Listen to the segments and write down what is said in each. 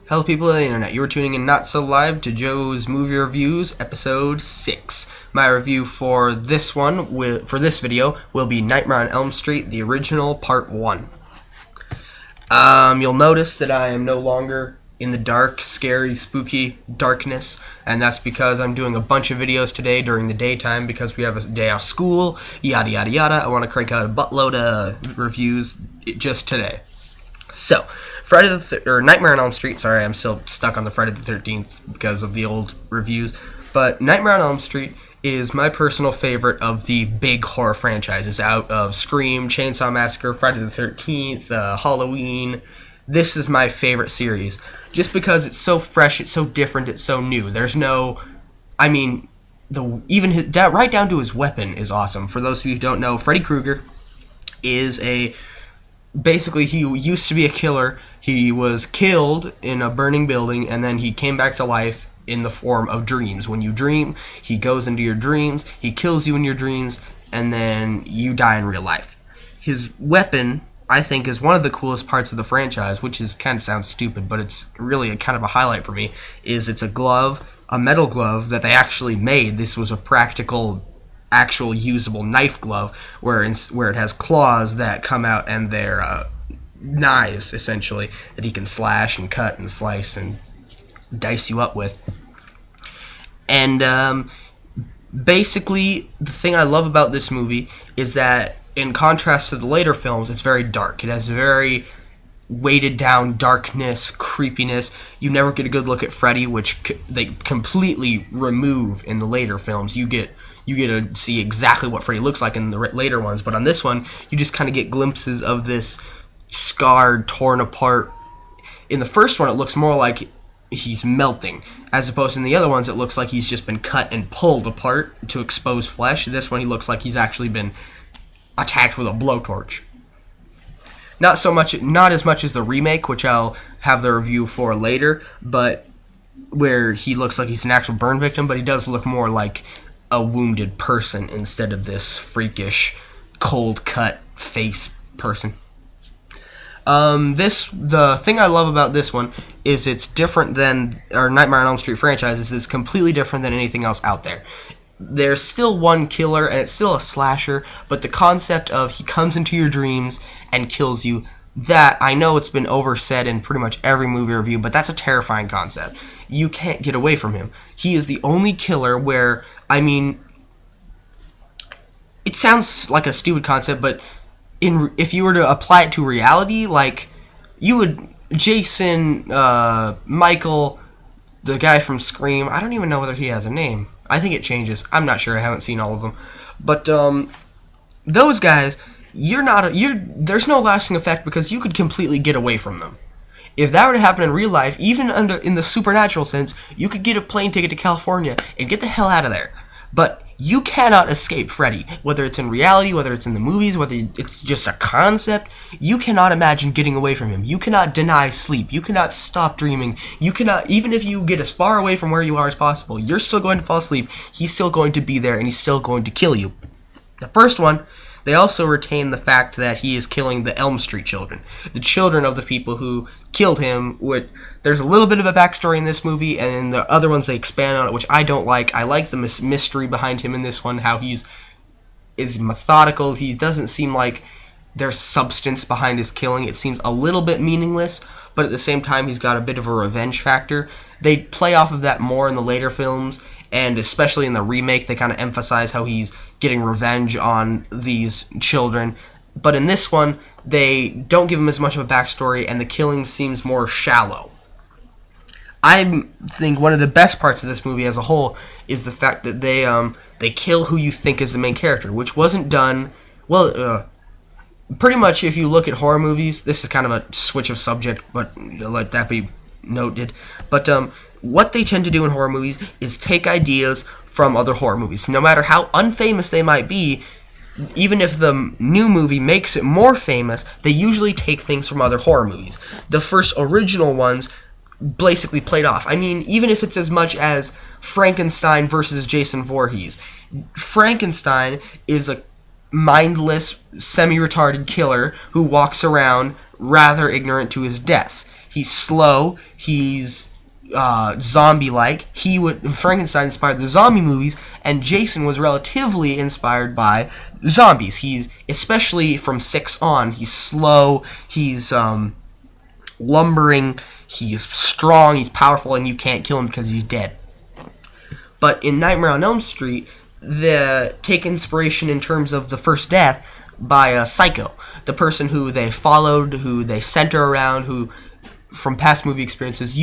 Hello people of the internet, you are tuning in not so live to Joe's Movie Reviews, episode 6. My review for this video, will be Nightmare on Elm Street, the original, part 1. You'll notice that I am no longer in the dark, scary, spooky darkness, and that's because I'm doing a bunch of videos today during the daytime because we have a day off school, yada yada yada. I want to crank out a buttload of reviews just today. So, Nightmare on Elm Street, sorry, I'm still stuck on the Friday the 13th because of the old reviews, but Nightmare on Elm Street is my personal favorite of the big horror franchises out of Scream, Chainsaw Massacre, Friday the 13th, Halloween. This is my favorite series, just because it's so fresh, it's so different, it's so new. There's no, right down to his weapon is awesome. For those of you who don't know, Freddy Krueger is basically, he used to be a killer. He was killed in a burning building, and then he came back to life in the form of dreams. When you dream, he goes into your dreams, he kills you in your dreams, and then you die in real life. His weapon, I think, is one of the coolest parts of the franchise, which kind of sounds stupid, but it's really kind of a highlight for me, is it's a glove, a metal glove that they actually made. This was a practical, actual usable knife glove where it has claws that come out, and they're knives, essentially, that he can slash and cut and slice and dice you up with. And basically, the thing I love about this movie is that, in contrast to the later films, it's very dark. It has very weighted down darkness, creepiness. You never get a good look at Freddy, which they completely remove in the later films. You get to see exactly what Freddy looks like in the later ones, but on this one, you just kind of get glimpses of this scarred, torn apart. In the first one, it looks more like he's melting, as opposed to in the other ones, it looks like he's just been cut and pulled apart to expose flesh. This one, he looks like he's actually been attacked with a blowtorch. Not as much as the remake, which I'll have the review for later, but where he looks like he's an actual burn victim, but he does look more like a wounded person instead of this freakish, cold-cut face person. The thing I love about this one is it's different than our Nightmare on Elm Street franchise. It's completely different than anything else out there. There's still one killer, and it's still a slasher, but the concept of he comes into your dreams and kills you, that, I know it's been oversaid in pretty much every movie review, but that's a terrifying concept. You can't get away from him. He is the only killer where, it sounds like a stupid concept, but if you were to apply it to reality, like, you would, Jason, Michael, the guy from Scream, I don't even know whether he has a name. I think it changes. I'm not sure. I haven't seen all of them. But those guys, there's no lasting effect because you could completely get away from them. If that were to happen in real life, even in the supernatural sense, you could get a plane ticket to California and get the hell out of there. But you cannot escape Freddy. Whether it's in reality, whether it's in the movies, whether it's just a concept, you cannot imagine getting away from him. You cannot deny sleep. You cannot stop dreaming. You cannot, even if you get as far away from where you are as possible, you're still going to fall asleep. He's still going to be there, and he's still going to kill you. The first one, they also retain the fact that he is killing the Elm Street children. The children of the people who killed him. There's a little bit of a backstory in this movie, and in the other ones they expand on it, which I don't like. I like the mystery behind him in this one, how is methodical. He doesn't seem like there's substance behind his killing. It seems a little bit meaningless, but at the same time he's got a bit of a revenge factor. They play off of that more in the later films, and especially in the remake, they kind of emphasize how he's getting revenge on these children. But in this one, they don't give him as much of a backstory, and the killing seems more shallow. I think one of the best parts of this movie as a whole is the fact that they kill who you think is the main character, which wasn't done well. Pretty much, if you look at horror movies, this is kind of a switch of subject, but let that be noted. But what they tend to do in horror movies is take ideas from other horror movies, no matter how unfamous they might be. Even if the new movie makes it more famous, they usually take things from other horror movies. The first original ones basically played off. Even if it's as much as Frankenstein versus Jason Voorhees. Frankenstein is a mindless, semi-retarded killer who walks around rather ignorant to his deaths. He's slow. He's zombie-like. Frankenstein inspired the zombie movies, and Jason was relatively inspired by zombies. He's, especially from 6 on, he's slow. He's lumbering. He's strong. He's powerful, and you can't kill him because he's dead. But in Nightmare on Elm Street, they take inspiration in terms of the first death by Psycho, the person who they followed, who they center around, who, from past movie experiences,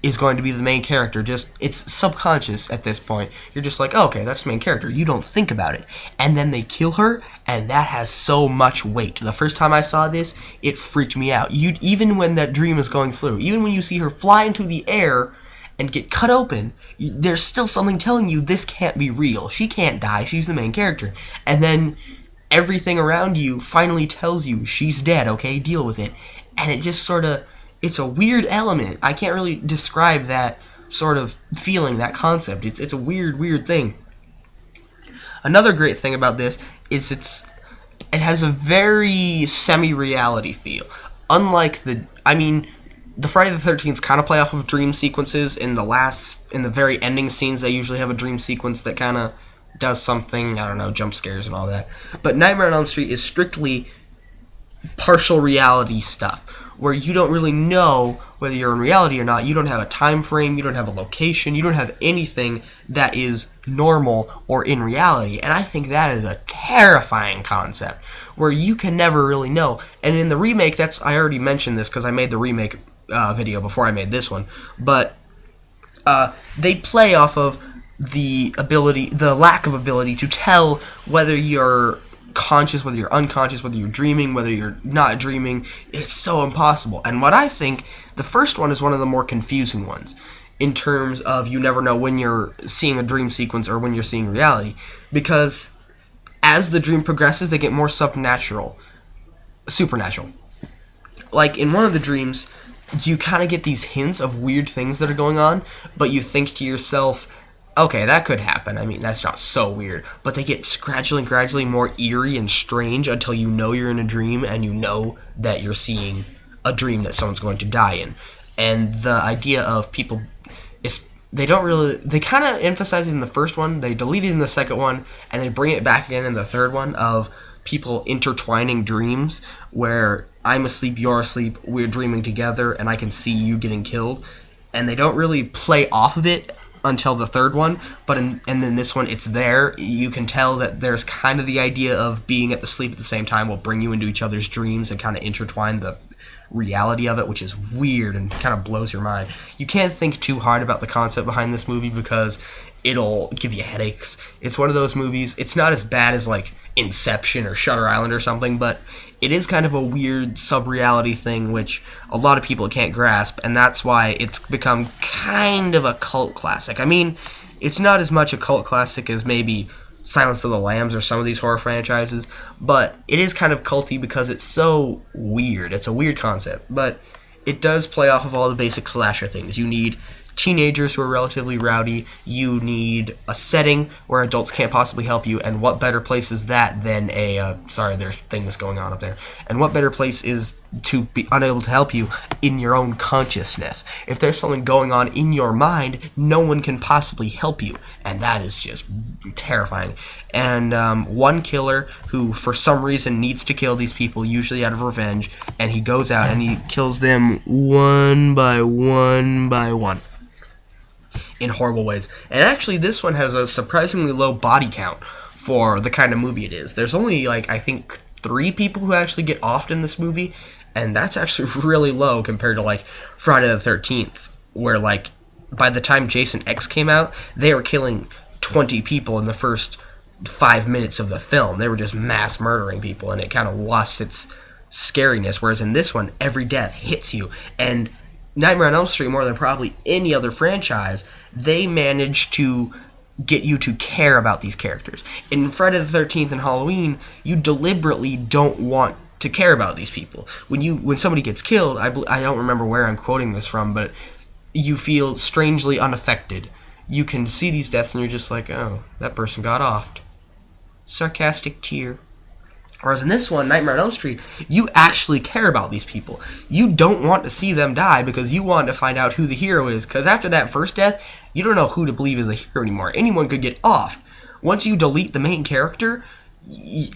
is going to be the main character. Just, it's subconscious at this point. You're just like, oh, okay, that's the main character. You don't think about it. And then they kill her, and that has so much weight. The first time I saw this, it freaked me out. Even when that dream is going through, even when you see her fly into the air and get cut open, there's still something telling you this can't be real. She can't die. She's the main character. And then everything around you finally tells you she's dead, okay? Deal with it. And it just sort of, it's a weird element. I can't really describe that sort of feeling, that concept. It's a weird thing. Another great thing about this is it has a very semi-reality feel. Unlike the Friday the 13th kind of play off of dream sequences. In the very ending scenes, they usually have a dream sequence that kind of does something, I don't know, jump scares and all that. But Nightmare on Elm Street is strictly partial reality stuff, where you don't really know whether you're in reality or not. You don't have a time frame, you don't have a location, you don't have anything that is normal or in reality. And I think that is a terrifying concept, where you can never really know. And in the remake, I already mentioned this because I made the remake video before I made this one, but they play off of the lack of ability to tell whether you're conscious, whether you're unconscious, whether you're dreaming, whether you're not dreaming. It's so impossible. And what I think, the first one is one of the more confusing ones, in terms of you never know when you're seeing a dream sequence or when you're seeing reality, because as the dream progresses, they get more supernatural. Like in one of the dreams, you kind of get these hints of weird things that are going on, but you think to yourself, okay, that could happen. I mean, that's not so weird. But they get gradually more eerie and strange until you know you're in a dream and you know that you're seeing a dream that someone's going to die in. And the idea of people, they kind of emphasize it in the first one, they delete it in the second one, and they bring it back again in the third one, of people intertwining dreams, where I'm asleep, you're asleep, we're dreaming together, and I can see you getting killed. And they don't really play off of it until the third one, and then this one, it's there. You can tell that there's kind of the idea of being at the sleep at the same time will bring you into each other's dreams and kind of intertwine the reality of it, which is weird and kind of blows your mind. You can't think too hard about the concept behind this movie because it'll give you headaches. It's one of those movies, it's not as bad as like Inception or Shutter Island or something, but it is kind of a weird sub-reality thing which a lot of people can't grasp, and that's why it's become kind of a cult classic. I mean, it's not as much a cult classic as maybe Silence of the Lambs or some of these horror franchises, but it is kind of culty because it's so weird. It's a weird concept, but it does play off of all the basic slasher things. You need teenagers who are relatively rowdy, you need a setting where adults can't possibly help you, and what better place is that than sorry, there's things going on up there, and what better place is to be unable to help you in your own consciousness. If there's something going on in your mind, no one can possibly help you, and that is just terrifying. And one killer who for some reason needs to kill these people, usually out of revenge, and he goes out and he kills them one by one in horrible ways. And actually this one has a surprisingly low body count for the kind of movie it is. There's only I think 3 people who actually get offed in this movie, and that's actually really low compared to Friday the 13th, where by the time Jason X came out, they were killing 20 people in the first 5 minutes of the film. They were just mass murdering people, and it kind of lost its scariness, whereas in this one, every death hits you. And Nightmare on Elm Street, more than probably any other franchise, they managed to get you to care about these characters. In Friday the 13th and Halloween, you deliberately don't want to care about these people. When somebody gets killed, I don't remember where I'm quoting this from, but you feel strangely unaffected. You can see these deaths and you're just like, oh, that person got offed. Sarcastic tear. Whereas in this one, Nightmare on Elm Street, you actually care about these people. You don't want to see them die because you want to find out who the hero is. Because after that first death, you don't know who to believe is the hero anymore. Anyone could get off. Once you delete the main character,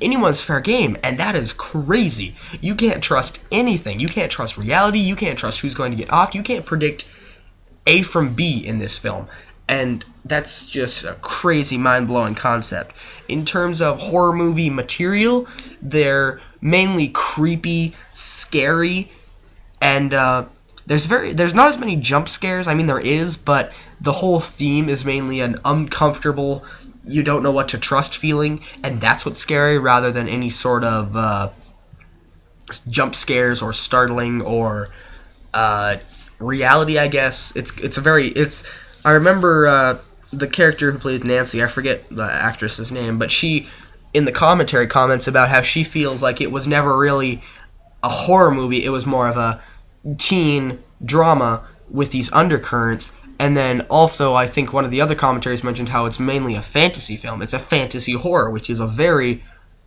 anyone's fair game, and that is crazy. You can't trust anything. You can't trust reality. You can't trust who's going to get off. You can't predict A from B in this film. And that's just a crazy, mind-blowing concept. In terms of horror movie material, they're mainly creepy, scary, and there's not as many jump scares. I mean, there is, but the whole theme is mainly an uncomfortable, you don't know what to trust feeling, and that's what's scary rather than any sort of jump scares or startling or reality, I guess. I remember the character who plays Nancy, I forget the actress's name, but she, in the commentary, comments about how she feels like it was never really a horror movie, it was more of a teen drama with these undercurrents. And then also, I think one of the other commentaries mentioned how it's mainly a fantasy film. It's a fantasy horror, which is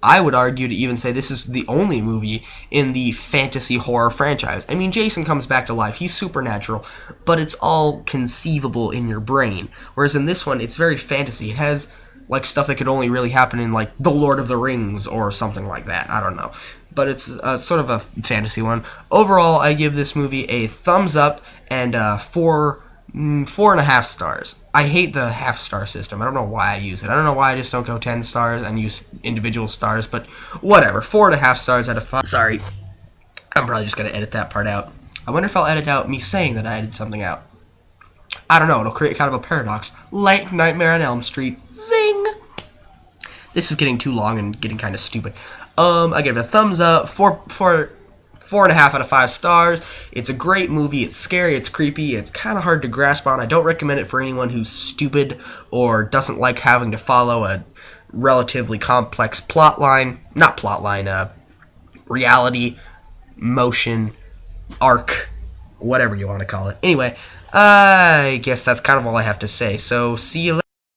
I would argue to even say this is the only movie in the fantasy horror franchise. I mean, Jason comes back to life. He's supernatural, but it's all conceivable in your brain. Whereas in this one, it's very fantasy. It has, like, stuff that could only really happen in, like, The Lord of the Rings or something like that. I don't know. But it's sort of a fantasy one. Overall, I give this movie a thumbs up and 4.5 stars. I hate the half-star system. I don't know why I use it. I don't know why I just don't go 10 stars and use individual stars, but whatever. 4.5 stars out of 5. Sorry. I'm probably just going to edit that part out. I wonder if I'll edit out me saying that I edited something out. I don't know. It'll create kind of a paradox. Like Nightmare on Elm Street. Zing! This is getting too long and getting kind of stupid. I give it a thumbs up. 4.5 out of 5 stars. It's a great movie. It's scary. It's creepy. It's kind of hard to grasp on. I don't recommend it for anyone who's stupid or doesn't like having to follow a relatively complex reality, motion, arc, whatever you want to call it. Anyway, I guess that's kind of all I have to say. So, see you later.